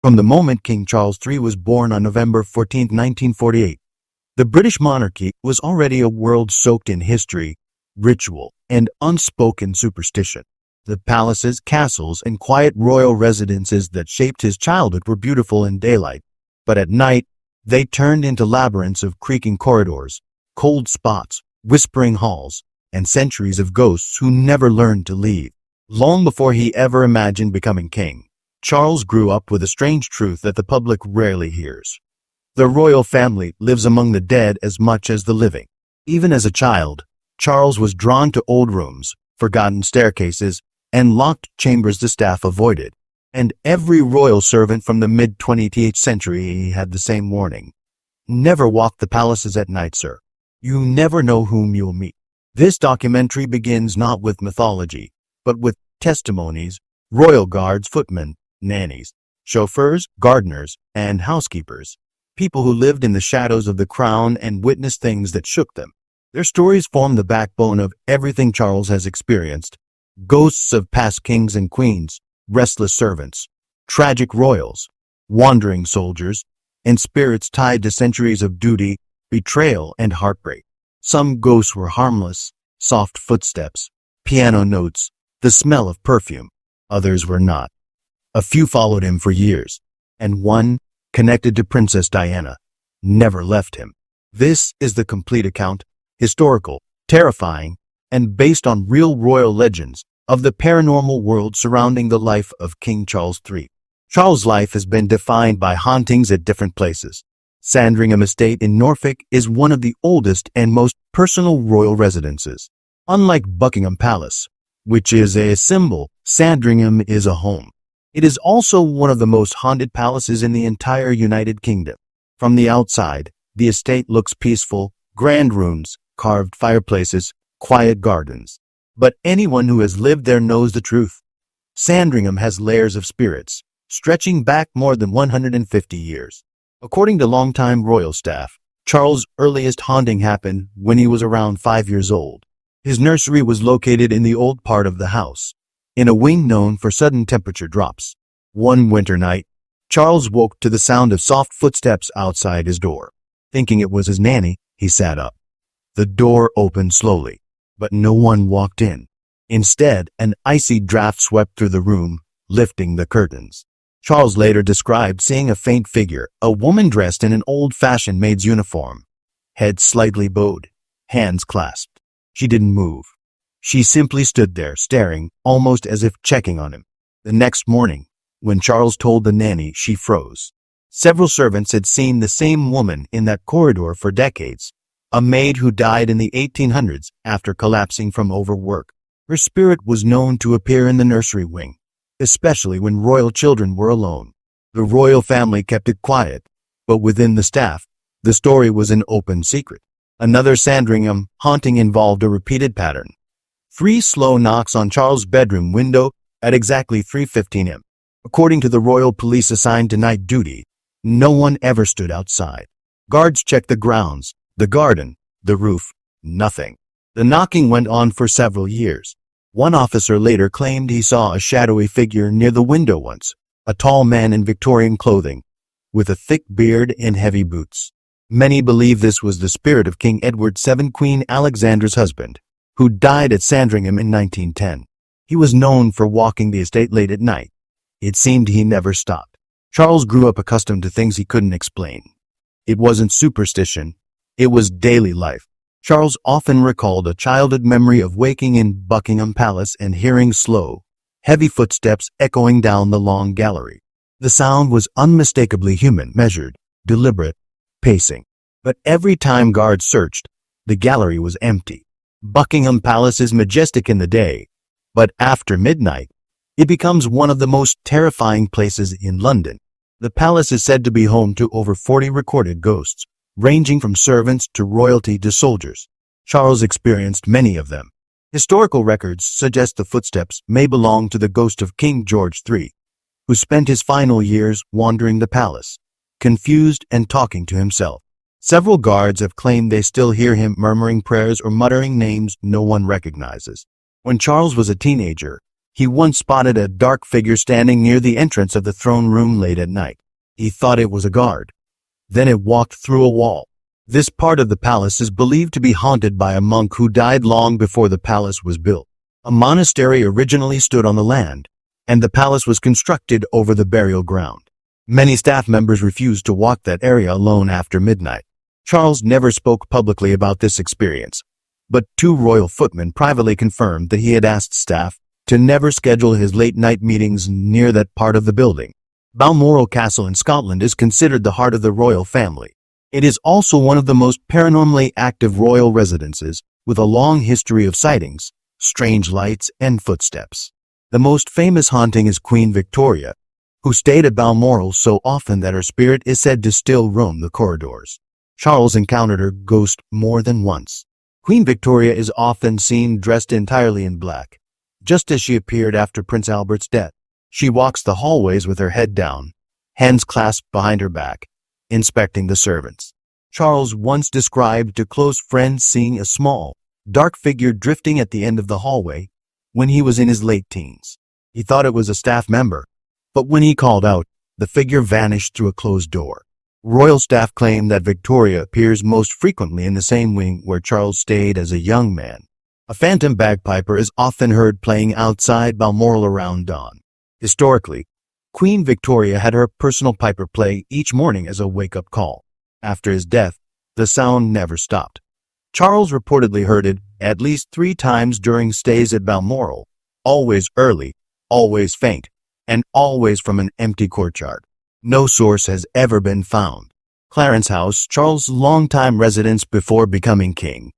From the moment King Charles III was born on November 14, 1948, the British monarchy was already a world soaked in history, ritual, and unspoken superstition. The palaces, castles, and quiet royal residences that shaped his childhood were beautiful in daylight, but at night, they turned into labyrinths of creaking corridors, cold spots, whispering halls, and centuries of ghosts who never learned to leave. Long before he ever imagined becoming king, Charles grew up with a strange truth that the public rarely hears. The royal family lives among the dead as much as the living. Even as a child, Charles was drawn to old rooms, forgotten staircases, and locked chambers the staff avoided. And every royal servant from the mid-20th century had the same warning. Never walk the palaces at night, sir. You never know whom you'll meet. This documentary begins not with mythology, but with testimonies, royal guards, footmen, nannies, chauffeurs, gardeners, and housekeepers, people who lived in the shadows of the crown and witnessed things that shook them. Their stories form the backbone of everything Charles has experienced. Ghosts of past kings and queens, restless servants, tragic royals, wandering soldiers, and spirits tied to centuries of duty, betrayal, and heartbreak. Some ghosts were harmless, soft footsteps, piano notes, the smell of perfume. Others were not. A few followed him for years, and one, connected to Princess Diana, never left him. This is the complete account, historical, terrifying, and based on real royal legends of the paranormal world surrounding the life of King Charles III. Charles' life has been defined by hauntings at different places. Sandringham Estate in Norfolk is one of the oldest and most personal royal residences. Unlike Buckingham Palace, which is a symbol, Sandringham is a home. It is also one of the most haunted palaces in the entire United Kingdom. From the outside, the estate looks peaceful, grand rooms, carved fireplaces, quiet gardens. But anyone who has lived there knows the truth. Sandringham has layers of spirits, stretching back more than 150 years. According to longtime royal staff, Charles' earliest haunting happened when he was around 5 years old. His nursery was located in the old part of the house, in a wing known for sudden temperature drops. One winter night, Charles woke to the sound of soft footsteps outside his door. Thinking it was his nanny, he sat up. The door opened slowly, but no one walked in. Instead, an icy draft swept through the room, lifting the curtains. Charles later described seeing a faint figure, a woman dressed in an old-fashioned maid's uniform, head slightly bowed, hands clasped. She didn't move. She simply stood there, staring, almost as if checking on him. The next morning, when Charles told the nanny, she froze. Several servants had seen the same woman in that corridor for decades, a maid who died in the 1800s after collapsing from overwork. Her spirit was known to appear in the nursery wing, especially when royal children were alone. The royal family kept it quiet, but within the staff, the story was an open secret. Another Sandringham haunting involved a repeated pattern. 3 slow knocks on Charles' bedroom window at exactly 3:15 am. According to the royal police assigned to night duty, no one ever stood outside. Guards checked the grounds, the garden, the roof, nothing. The knocking went on for several years. One officer later claimed he saw a shadowy figure near the window once, a tall man in Victorian clothing, with a thick beard and heavy boots. Many believe this was the spirit of King Edward VII, Queen Alexandra's husband, who died at Sandringham in 1910. He was known for walking the estate late at night. It seemed he never stopped. Charles grew up accustomed to things he couldn't explain. It wasn't superstition, it was daily life. Charles often recalled a childhood memory of waking in Buckingham Palace and hearing slow, heavy footsteps echoing down the long gallery. The sound was unmistakably human, measured, deliberate, pacing. But every time guards searched, the gallery was empty. Buckingham Palace is majestic in the day, but after midnight, it becomes one of the most terrifying places in London. The palace is said to be home to over 40 recorded ghosts, ranging from servants to royalty to soldiers. Charles experienced many of them. Historical records suggest the footsteps may belong to the ghost of King George III, who spent his final years wandering the palace, confused and talking to himself. Several guards have claimed they still hear him murmuring prayers or muttering names no one recognizes. When Charles was a teenager, He once spotted a dark figure standing near the entrance of the throne room late at night. He thought it was a guard. Then it walked through a wall. This part of the palace is believed to be haunted by a monk who died long before the palace was built. A monastery originally stood on the land, and the palace was constructed over the burial ground. Many staff members refused to walk that area alone after midnight. Charles never spoke publicly about this experience, but two royal footmen privately confirmed that he had asked staff to never schedule his late-night meetings near that part of the building. Balmoral Castle in Scotland is considered the heart of the royal family. It is also one of the most paranormally active royal residences, with a long history of sightings, strange lights, and footsteps. The most famous haunting is Queen Victoria, who stayed at Balmoral so often that her spirit is said to still roam the corridors. Charles encountered her ghost more than once. Queen Victoria is often seen dressed entirely in black, just as she appeared after Prince Albert's death. She walks the hallways with her head down, hands clasped behind her back, inspecting the servants. Charles once described to close friends seeing a small, dark figure drifting at the end of the hallway when he was in his late teens. He thought it was a staff member, but when he called out, the figure vanished through a closed door. Royal staff claim that Victoria appears most frequently in the same wing where Charles stayed as a young man. A phantom bagpiper is often heard playing outside Balmoral around dawn. Historically, Queen Victoria had her personal piper play each morning as a wake-up call. After his death, the sound never stopped. Charles reportedly heard it at least 3 times during stays at Balmoral, always early, always faint, and always from an empty courtyard. No source has ever been found. Clarence House, Charles' longtime residence before becoming king,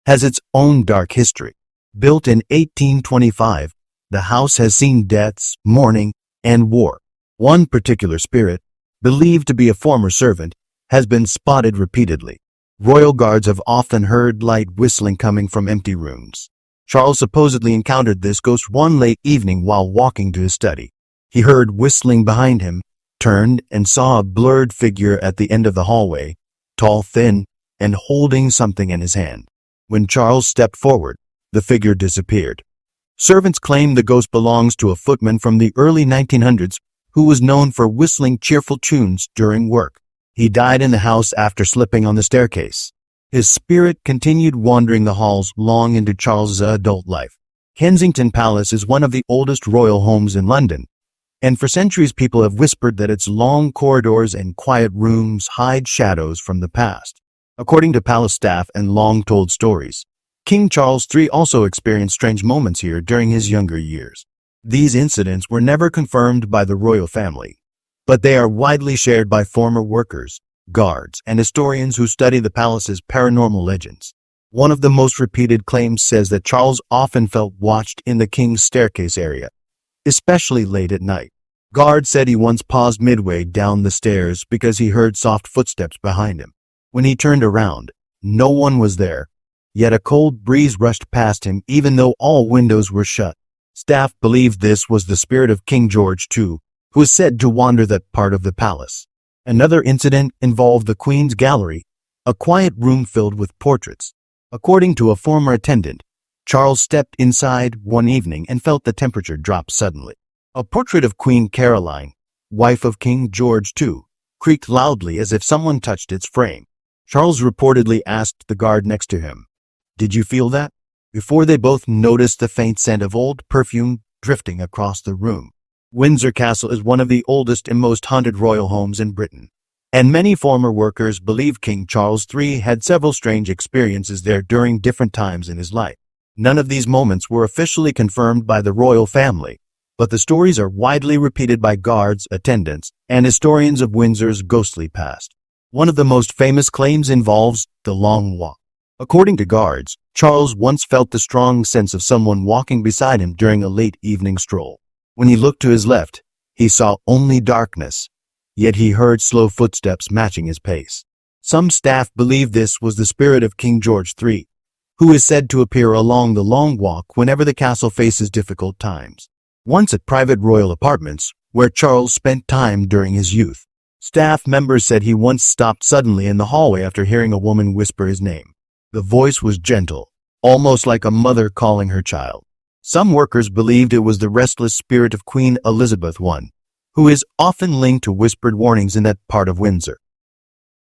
has its own dark history. Built in 1825, the house has seen deaths, mourning, and war. One particular spirit, believed to be a former servant, has been spotted repeatedly. Royal guards have often heard light whistling coming from empty rooms. Charles supposedly encountered this ghost one late evening while walking to his study. He heard whistling behind him, turned, and saw a blurred figure at the end of the hallway, tall, thin, and holding something in his hand. When Charles stepped forward, the figure disappeared. Servants claim the ghost belongs to a footman from the early 1900s who was known for whistling cheerful tunes during work. He died in the house after slipping on the staircase. His spirit continued wandering the halls long into Charles's adult life. Kensington Palace is one of the oldest royal homes in London, and for centuries people have whispered that its long corridors and quiet rooms hide shadows from the past. According to palace staff and long-told stories, King Charles III also experienced strange moments here during his younger years. These incidents were never confirmed by the royal family, but they are widely shared by former workers, guards, and historians who study the palace's paranormal legends. One of the most repeated claims says that Charles often felt watched in the king's staircase area, especially late at night. Guards said he once paused midway down the stairs because he heard soft footsteps behind him. When he turned around, no one was there, yet a cold breeze rushed past him even though all windows were shut. Staff believed this was the spirit of King George II, who is said to wander that part of the palace. Another incident involved the Queen's Gallery, a quiet room filled with portraits. According to a former attendant, Charles stepped inside one evening and felt the temperature drop suddenly. A portrait of Queen Caroline, wife of King George II, creaked loudly as if someone touched its frame. Charles reportedly asked the guard next to him, "Did you feel that?" before they both noticed the faint scent of old perfume drifting across the room. Windsor Castle is one of the oldest and most haunted royal homes in Britain, and many former workers believe King Charles III had several strange experiences there during different times in his life. None of these moments were officially confirmed by the royal family, but the stories are widely repeated by guards, attendants, and historians of Windsor's ghostly past. One of the most famous claims involves the long walk. According to guards, Charles once felt the strong sense of someone walking beside him during a late evening stroll. When he looked to his left, he saw only darkness, yet he heard slow footsteps matching his pace. Some staff believe this was the spirit of King George III, who is said to appear along the long walk whenever the castle faces difficult times. Once at private royal apartments, where Charles spent time during his youth, staff members said he once stopped suddenly in the hallway after hearing a woman whisper his name. The voice was gentle, almost like a mother calling her child. Some workers believed it was the restless spirit of Queen Elizabeth I, who is often linked to whispered warnings in that part of Windsor.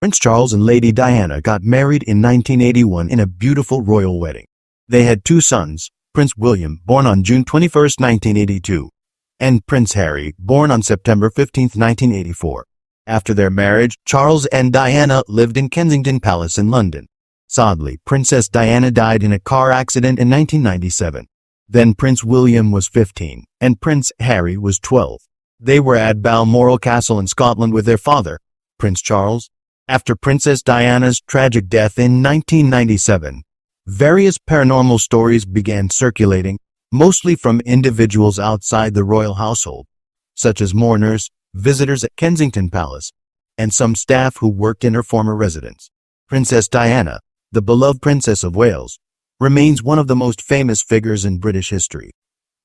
Prince Charles and Lady Diana got married in 1981 in a beautiful royal wedding. They had two sons, Prince William, born on June 21, 1982, and Prince Harry, born on September 15, 1984. After their marriage, Charles and Diana lived in Kensington Palace in London. Sadly, Princess Diana died in a car accident in 1997. Then Prince William was 15, and Prince Harry was 12. They were at Balmoral Castle in Scotland with their father, Prince Charles. After Princess Diana's tragic death in 1997, various paranormal stories began circulating, mostly from individuals outside the royal household, such as mourners, visitors at Kensington Palace, and some staff who worked in her former residence. Princess Diana, the beloved Princess of Wales, remains one of the most famous figures in British history,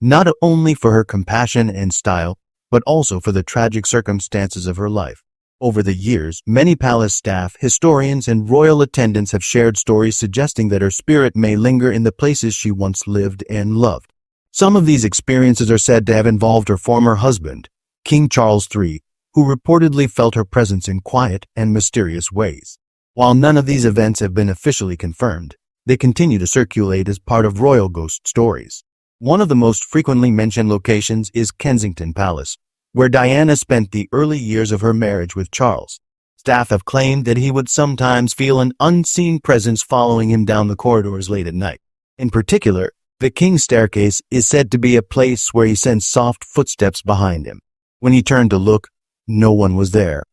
not only for her compassion and style, but also for the tragic circumstances of her life. Over the years, many palace staff, historians, and royal attendants have shared stories suggesting that her spirit may linger in the places she once lived and loved. Some of these experiences are said to have involved her former husband, King Charles III, who reportedly felt her presence in quiet and mysterious ways. While none of these events have been officially confirmed, they continue to circulate as part of royal ghost stories. One of the most frequently mentioned locations is Kensington Palace, where Diana spent the early years of her marriage with Charles. Staff have claimed that he would sometimes feel an unseen presence following him down the corridors late at night. In particular, the King's Staircase is said to be a place where he sensed soft footsteps behind him. When he turned to look, no one was there,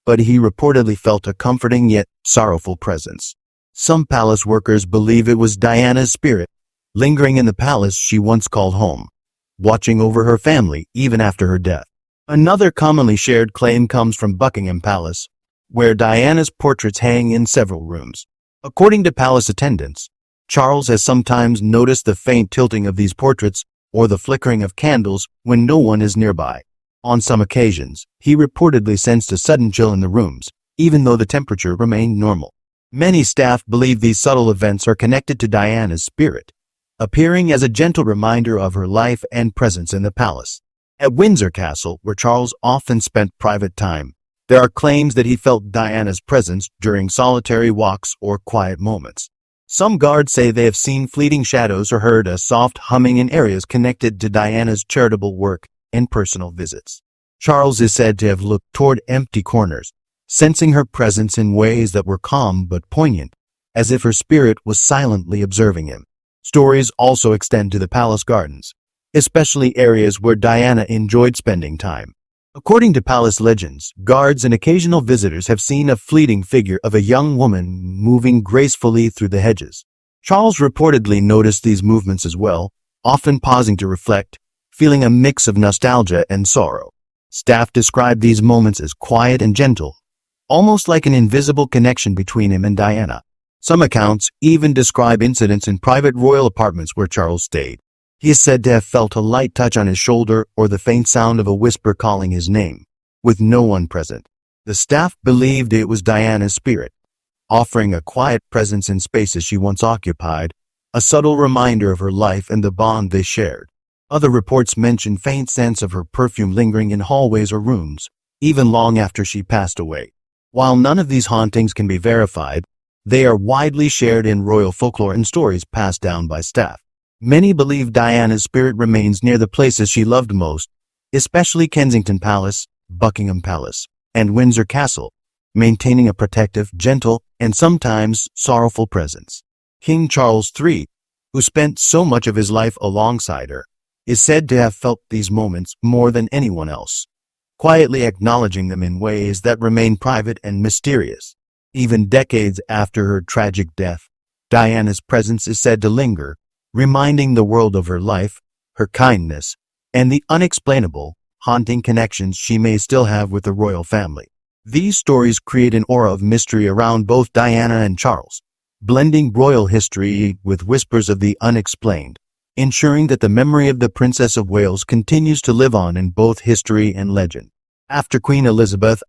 but he reportedly felt a comforting yet sorrowful presence. Some palace workers believe it was Diana's spirit, lingering in the palace she once called home, watching over her family even after her death. Another commonly shared claim comes from Buckingham Palace, where Diana's portraits hang in several rooms. According to palace attendants, Charles has sometimes noticed the faint tilting of these portraits or the flickering of candles when no one is nearby. On some occasions, he reportedly sensed a sudden chill in the rooms, even though the temperature remained normal. Many staff believe these subtle events are connected to Diana's spirit, appearing as a gentle reminder of her life and presence in the palace. At Windsor Castle, where Charles often spent private time, there are claims that he felt Diana's presence during solitary walks or quiet moments. Some guards say they have seen fleeting shadows or heard a soft humming in areas connected to Diana's charitable work and personal visits. Charles is said to have looked toward empty corners, sensing her presence in ways that were calm but poignant, as if her spirit was silently observing him. Stories also extend to the palace gardens, especially areas where Diana enjoyed spending time. According to palace legends, guards and occasional visitors have seen a fleeting figure of a young woman moving gracefully through the hedges. Charles reportedly noticed these movements as well, often pausing to reflect, feeling a mix of nostalgia and sorrow. Staff describe these moments as quiet and gentle, almost like an invisible connection between him and Diana. Some accounts even describe incidents in private royal apartments where Charles stayed. He is said to have felt a light touch on his shoulder or the faint sound of a whisper calling his name, with no one present. The staff believed it was Diana's spirit, offering a quiet presence in spaces she once occupied, a subtle reminder of her life and the bond they shared. Other reports mention faint scents of her perfume lingering in hallways or rooms, even long after she passed away. While none of these hauntings can be verified, they are widely shared in royal folklore and stories passed down by staff. Many believe Diana's spirit remains near the places she loved most, especially Kensington Palace, Buckingham Palace, and Windsor Castle, maintaining a protective, gentle, and sometimes sorrowful presence. King Charles III, who spent so much of his life alongside her, is said to have felt these moments more than anyone else, quietly acknowledging them in ways that remain private and mysterious. Even decades after her tragic death, Diana's presence is said to linger, reminding the world of her life, her kindness, and the unexplainable, haunting connections she may still have with the royal family. These stories create an aura of mystery around both Diana and Charles, blending royal history with whispers of the unexplained, ensuring that the memory of the Princess of Wales continues to live on in both history and legend. After Queen Elizabeth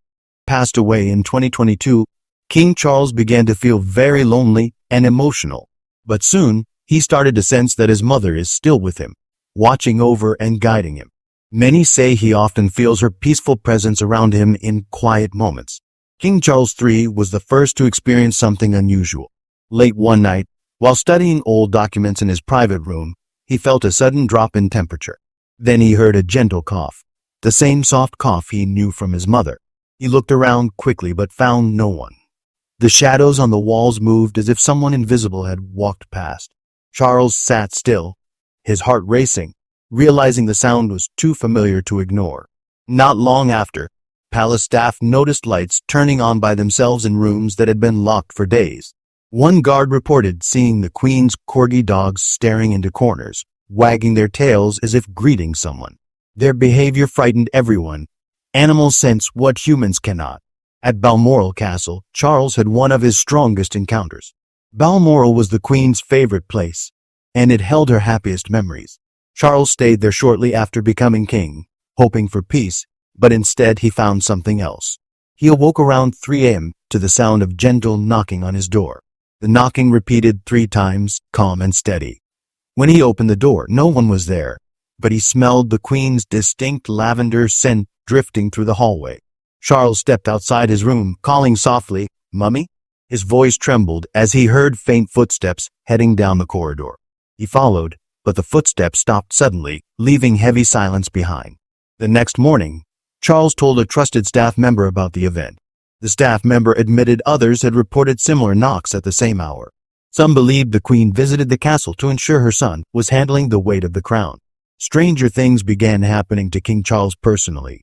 passed away in 2022, King Charles began to feel very lonely and emotional, but soon, he started to sense that his mother is still with him, watching over and guiding him. Many say he often feels her peaceful presence around him in quiet moments. King Charles III was the first to experience something unusual. Late one night, while studying old documents in his private room, he felt a sudden drop in temperature. Then he heard a gentle cough, the same soft cough he knew from his mother. He looked around quickly but found no one. The shadows on the walls moved as if someone invisible had walked past. Charles sat still, his heart racing, realizing the sound was too familiar to ignore. Not long after, palace staff noticed lights turning on by themselves in rooms that had been locked for days. One guard reported seeing the Queen's corgi dogs staring into corners, wagging their tails as if greeting someone. Their behavior frightened everyone. Animals sense what humans cannot. At Balmoral Castle, Charles had one of his strongest encounters. Balmoral was the Queen's favorite place, and it held her happiest memories. Charles stayed there shortly after becoming king, hoping for peace, but instead he found something else. He awoke around 3 a.m. to the sound of gentle knocking on his door. The knocking repeated 3 times, calm and steady. When he opened the door, no one was there, but he smelled the Queen's distinct lavender scent drifting through the hallway. Charles stepped outside his room, calling softly, "Mummy?" His voice trembled as he heard faint footsteps heading down the corridor. He followed, but the footsteps stopped suddenly, leaving heavy silence behind. The next morning, Charles told a trusted staff member about the event. The staff member admitted others had reported similar knocks at the same hour. Some believed the Queen visited the castle to ensure her son was handling the weight of the crown. Stranger things began happening to King Charles personally.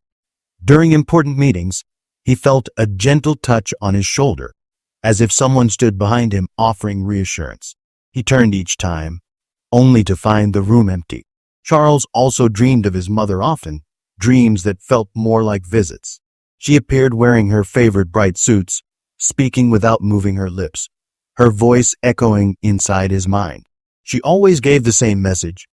During important meetings, he felt a gentle touch on his shoulder, as if someone stood behind him offering reassurance. He turned each time, only to find the room empty. Charles also dreamed of his mother often, dreams that felt more like visits. She appeared wearing her favorite bright suits, speaking without moving her lips, her voice echoing inside his mind. She always gave the same message: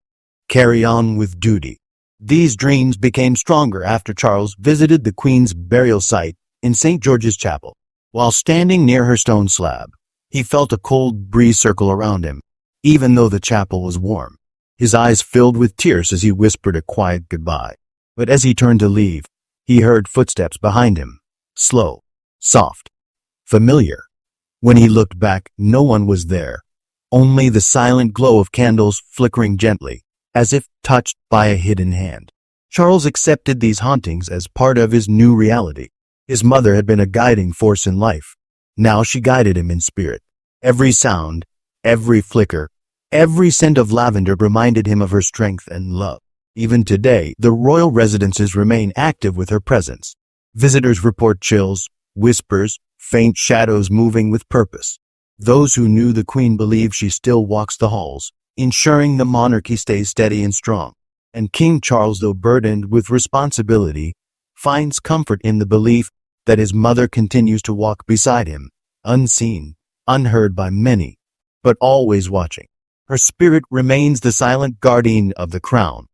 carry on with duty. These dreams became stronger after Charles visited the Queen's burial site in St. George's Chapel. While standing near her stone slab, he felt a cold breeze circle around him, even though the chapel was warm. His eyes filled with tears as he whispered a quiet goodbye. But as he turned to leave, he heard footsteps behind him, slow, soft, familiar. When he looked back, no one was there, only the silent glow of candles flickering gently, as if touched by a hidden hand. Charles accepted these hauntings as part of his new reality. His mother had been a guiding force in life. Now she guided him in spirit. Every sound, every flicker, every scent of lavender reminded him of her strength and love. Even today, the royal residences remain active with her presence. Visitors report chills, whispers, faint shadows moving with purpose. Those who knew the Queen believe she still walks the halls, ensuring the monarchy stays steady and strong. And King Charles, though burdened with responsibility, finds comfort in the belief that his mother continues to walk beside him, unseen, unheard by many, but always watching. Her spirit remains the silent guardian of the crown,